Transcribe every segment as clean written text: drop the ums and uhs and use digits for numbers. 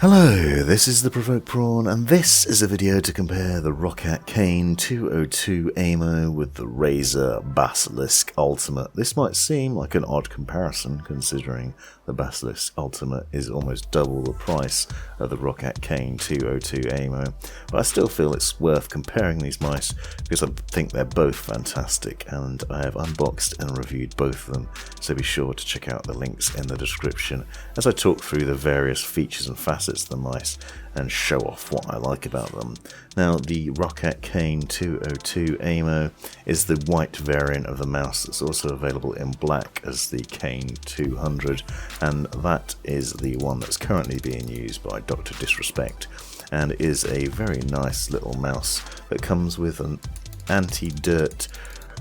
Hello, this is the Provoked Prawn, and this is a video to compare the Roccat Kain 202 Aimo with the Razer Basilisk Ultimate. This might seem like an odd comparison, considering the Basilisk Ultimate is almost double the price of the Roccat Kain 202 Aimo, but I still feel it's worth comparing these mice because I think they're both fantastic, and I have unboxed and reviewed both of them, so be sure to check out the links in the description as I talk through the various features and facets of the mice and show off what I like about them. Now, the Roccat Kain 202 Aimo is the white variant of the mouse that's also available in black as the Kain 200, and that is the one that's currently being used by Dr. Disrespect, and is a very nice little mouse that comes with an anti-dirt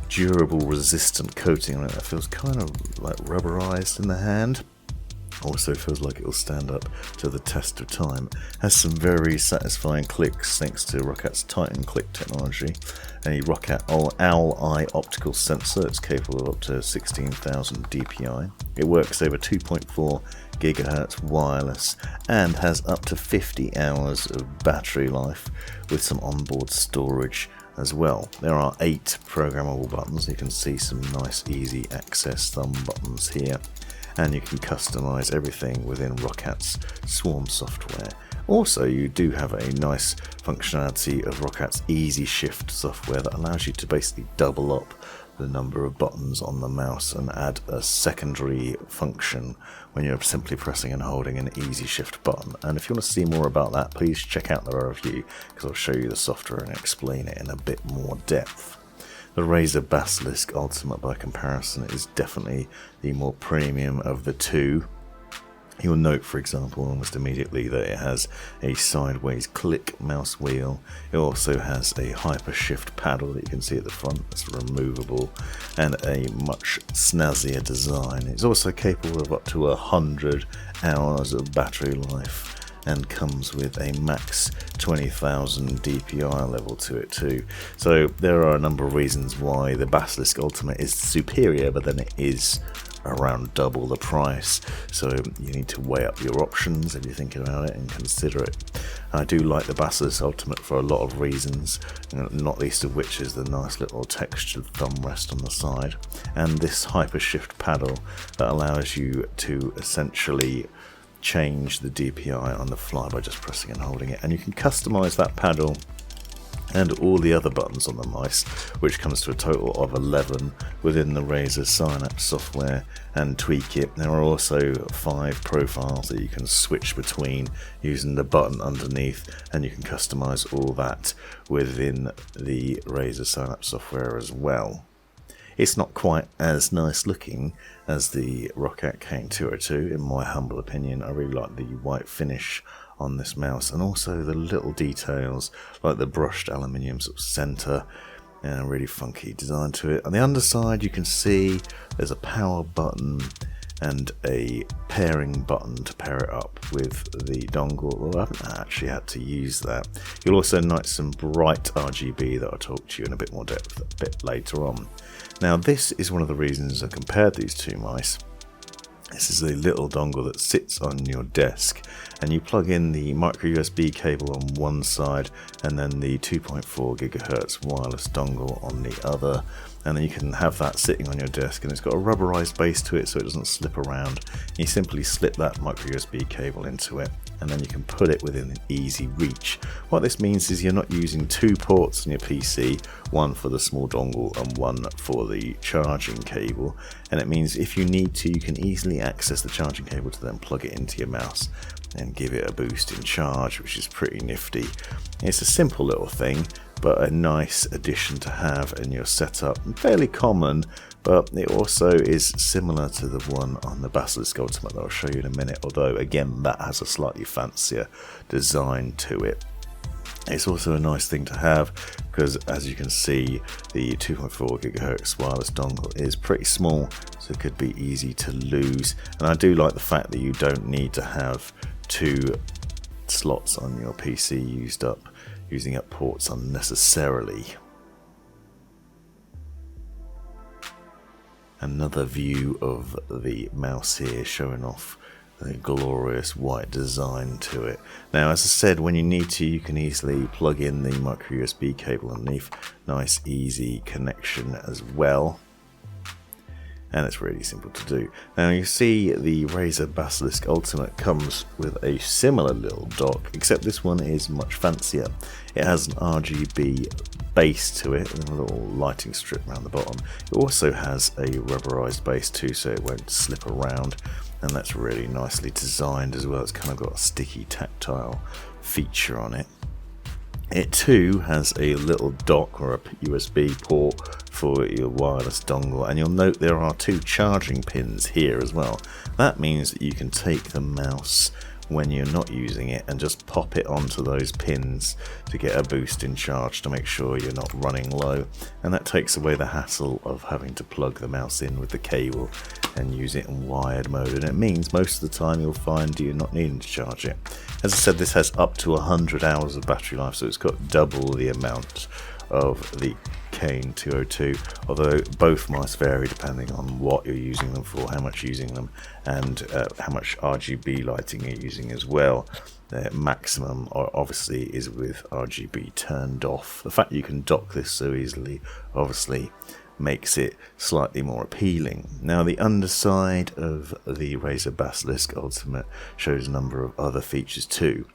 durable resistant coating on it that feels kind of like rubberized in the hand. Also feels like it will stand up to the test of time. Has some very satisfying clicks thanks to Roccat's Titan click technology. A Roccat Owl-Eye optical sensor. It's capable of up to 16,000 dpi. It works over 2.4 GHz wireless and has up to 50 hours of battery life with some onboard storage as well. There are 8 programmable buttons. You can see some nice easy access thumb buttons here, and you can customize everything within Roccat's Swarm software. Also, you do have a nice functionality of Roccat's Easy Shift software that allows you to basically double up the number of buttons on the mouse and add a secondary function when you're simply pressing and holding an Easy Shift button. And if you want to see more about that, please check out the review because I'll show you the software and explain it in a bit more depth. The Razer Basilisk Ultimate, by comparison, is definitely the more premium of the two. You'll note, for example, almost immediately that it has a sideways click mouse wheel. It also has a hyper shift paddle that you can see at the front that's removable, and a much snazzier design. It's also capable of up to 100 hours of battery life, and comes with a max 20,000 dpi level to it too. So there are a number of reasons why the Basilisk Ultimate is superior, but then it is around double the price. So you need to weigh up your options if you're thinking about it and consider it. I do like the Basilisk Ultimate for a lot of reasons, not least of which is the nice little textured thumb rest on the side, and this hyper shift paddle that allows you to essentially change the DPI on the fly by just pressing and holding it, and you can customize that paddle and all the other buttons on the mice, which comes to a total of 11 within the Razer Synapse software, and tweak it. There are also 5 profiles that you can switch between using the button underneath, and you can customize all that within the Razer Synapse software as well. It's not quite as nice looking as the Roccat Kain 202 in my humble opinion. I really like the white finish on this mouse, and also the little details like the brushed aluminium sort of center and a really funky design to it. On the underside you can see there's a power button and a pairing button to pair it up with the dongle, although I haven't actually had to use that. You'll also note some bright RGB that I'll talk to you in a bit more depth a bit later on. Now, this is one of the reasons I compared these two mice. This is a little dongle that sits on your desk, and you plug in the micro USB cable on one side and then the 2.4 GHz wireless dongle on the other, and then you can have that sitting on your desk, and it's got a rubberized base to it so it doesn't slip around. You simply slip that micro USB cable into it, and then you can put it within an easy reach. What this means is you're not using 2 ports on your PC, one for the small dongle and one for the charging cable, and it means if you need to, you can easily access the charging cable to then plug it into your mouse and give it a boost in charge, which is pretty nifty. It's a simple little thing, but a nice addition to have in your setup. Fairly common, but it also is similar to the one on the Basilisk Ultimate that I'll show you in a minute, although again that has a slightly fancier design to it. It's also a nice thing to have because, as you can see, the 2.4 GHz wireless dongle is pretty small, so it could be easy to lose. And I do like the fact that you don't need to have 2 slots on your PC using up ports unnecessarily. Another view of the mouse here, showing off a glorious white design to it. Now, as I said, when you need to, you can easily plug in the micro USB cable underneath. Nice, easy connection as well. And it's really simple to do. Now you see the Razer Basilisk Ultimate comes with a similar little dock, except this one is much fancier. It has an RGB base to it and a little lighting strip around the bottom. It also has a rubberized base too, so it won't slip around, and that's really nicely designed as well. It's kind of got a sticky tactile feature on it. It too has a little dock or a USB port for your wireless dongle, and you'll note there are 2 charging pins here as well. That means that you can take the mouse when you're not using it and just pop it onto those pins to get a boost in charge to make sure you're not running low, and that takes away the hassle of having to plug the mouse in with the cable and use it in wired mode, and it means most of the time you'll find you're not needing to charge it. As I said, this has up to 100 hours of battery life, so it's got double the amount of the Kain 202, although both mice vary depending on what you're using them for, how much you're using them, and how much RGB lighting you're using as well. The maximum obviously is with RGB turned off. The fact you can dock this so easily obviously makes it slightly more appealing. Now, the underside of the Razer Basilisk Ultimate shows a number of other features too.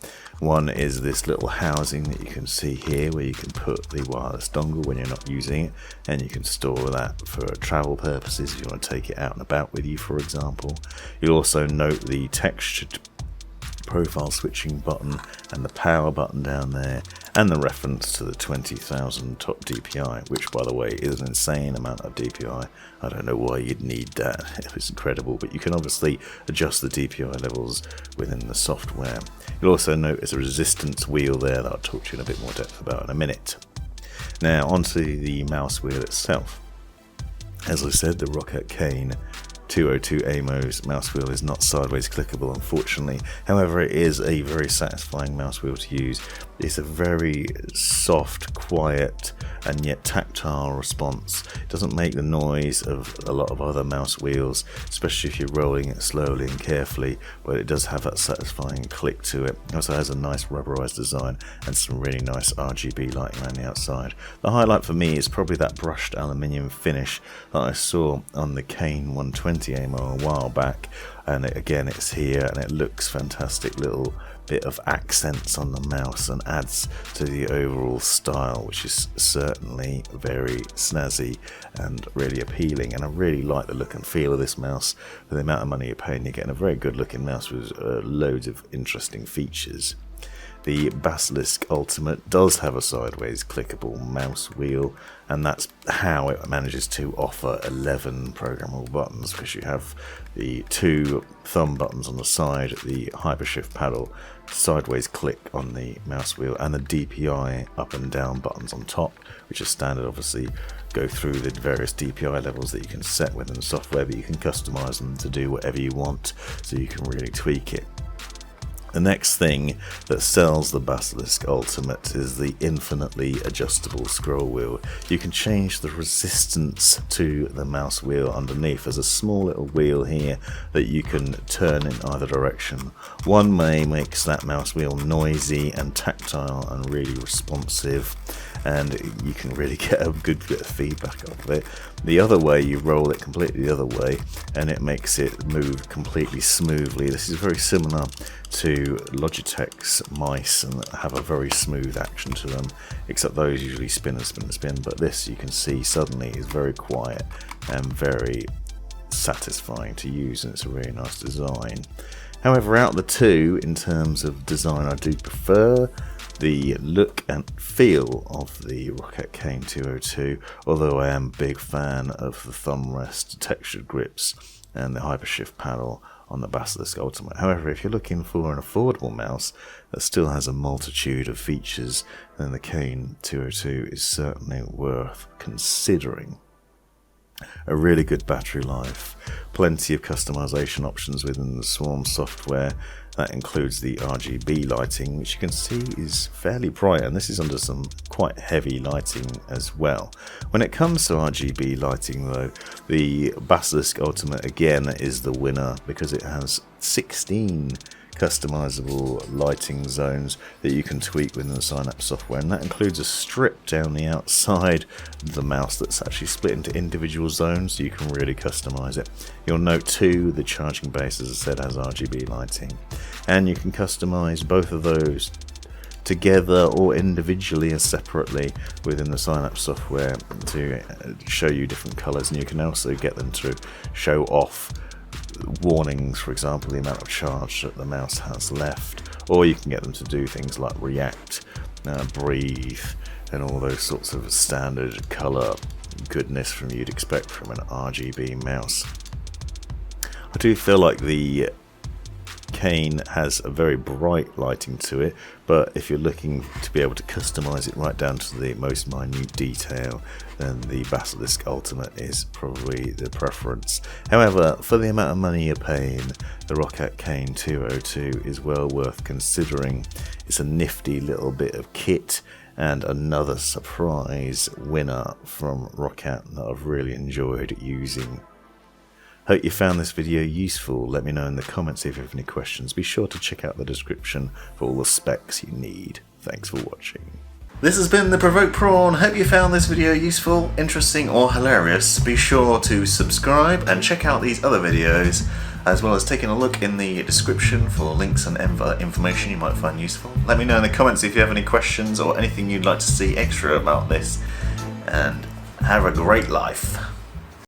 One is this little housing that you can see here, where you can put the wireless dongle when you're not using it, and you can store that for travel purposes if you want to take it out and about with you, for example. You'll also note the textured profile switching button and the power button down there, and the reference to the 20,000 top DPI, which by the way is an insane amount of DPI. I don't know why you'd need that. It was incredible, but you can obviously adjust the DPI levels within the software. You'll also notice a resistance wheel there that I'll talk to you in a bit more depth about in a minute. Now onto the mouse wheel itself. As I said, the Roccat Kain 202 Aimo's mouse wheel is not sideways clickable, unfortunately. However, it is a very satisfying mouse wheel to use. It's a very soft, quiet, and yet tactile response. It doesn't make the noise of a lot of other mouse wheels, especially if you're rolling it slowly and carefully, but it does have that satisfying click to it. It also has a nice rubberized design and some really nice RGB lighting around the outside. The highlight for me is probably that brushed aluminium finish that I saw on the Kain 120 Aimo a while back, and again it's here and it looks fantastic. Little bit of accents on the mouse and adds to the overall style, which is certainly very snazzy and really appealing. And I really like the look and feel of this mouse. For the amount of money you're paying, you're getting a very good looking mouse with loads of interesting features. The Basilisk Ultimate does have a sideways clickable mouse wheel, and that's how it manages to offer 11 programmable buttons, because you have the 2 thumb buttons on the side, the hypershift paddle, sideways click on the mouse wheel, and the DPI up and down buttons on top, which are standard. Obviously go through the various DPI levels that you can set within the software, but you can customize them to do whatever you want, so you can really tweak it. The next thing that sells the Basilisk Ultimate is the infinitely adjustable scroll wheel. You can change the resistance to the mouse wheel underneath. There's a small little wheel here that you can turn in either direction. One way makes that mouse wheel noisy and tactile and really responsive, and you can really get a good bit of feedback off of it. The other way, you roll it completely the other way and it makes it move completely smoothly. This is very similar to Logitech's mice and have a very smooth action to them, except those usually spin and spin and spin, but this, you can see, suddenly is very quiet and very satisfying to use, and it's a really nice design. However, out of the two, in terms of design, I do prefer the look and feel of the Roccat Kain 202, although I am a big fan of the thumb rest, textured grips, and the hypershift paddle on the Basilisk Ultimate. However, if you're looking for an affordable mouse that still has a multitude of features, then the Kain 202 is certainly worth considering. A really good battery life, plenty of customization options within the Swarm software. That includes the RGB lighting, which you can see is fairly bright, and this is under some quite heavy lighting as well. When it comes to RGB lighting though, the Basilisk Ultimate again is the winner because it has 16 customizable lighting zones that you can tweak within the Synapse software, and that includes a strip down the outside of the mouse that's actually split into individual zones, so you can really customize it. You'll note too the charging base, as I said, has RGB lighting, and you can customize both of those together or individually and separately within the Synapse software to show you different colors, and you can also get them to show off warnings, for example, the amount of charge that the mouse has left, or you can get them to do things like react, breathe, and all those sorts of standard color goodness from you'd expect from an RGB mouse. I do feel like the Kain has a very bright lighting to it, but if you're looking to be able to customize it right down to the most minute detail, then the Basilisk Ultimate is probably the preference. However, for the amount of money you're paying, the Roccat Kain 202 is well worth considering. It's a nifty little bit of kit and another surprise winner from Roccat that I've really enjoyed using. Hope you found this video useful. Let me know in the comments if you have any questions. Be sure to check out the description for all the specs you need. Thanks for watching. This has been the Provoked Prawn. Hope you found this video useful, interesting or hilarious. Be sure to subscribe and check out these other videos, as well as taking a look in the description for links and other information you might find useful. Let me know in the comments if you have any questions or anything you'd like to see extra about this, and have a great life.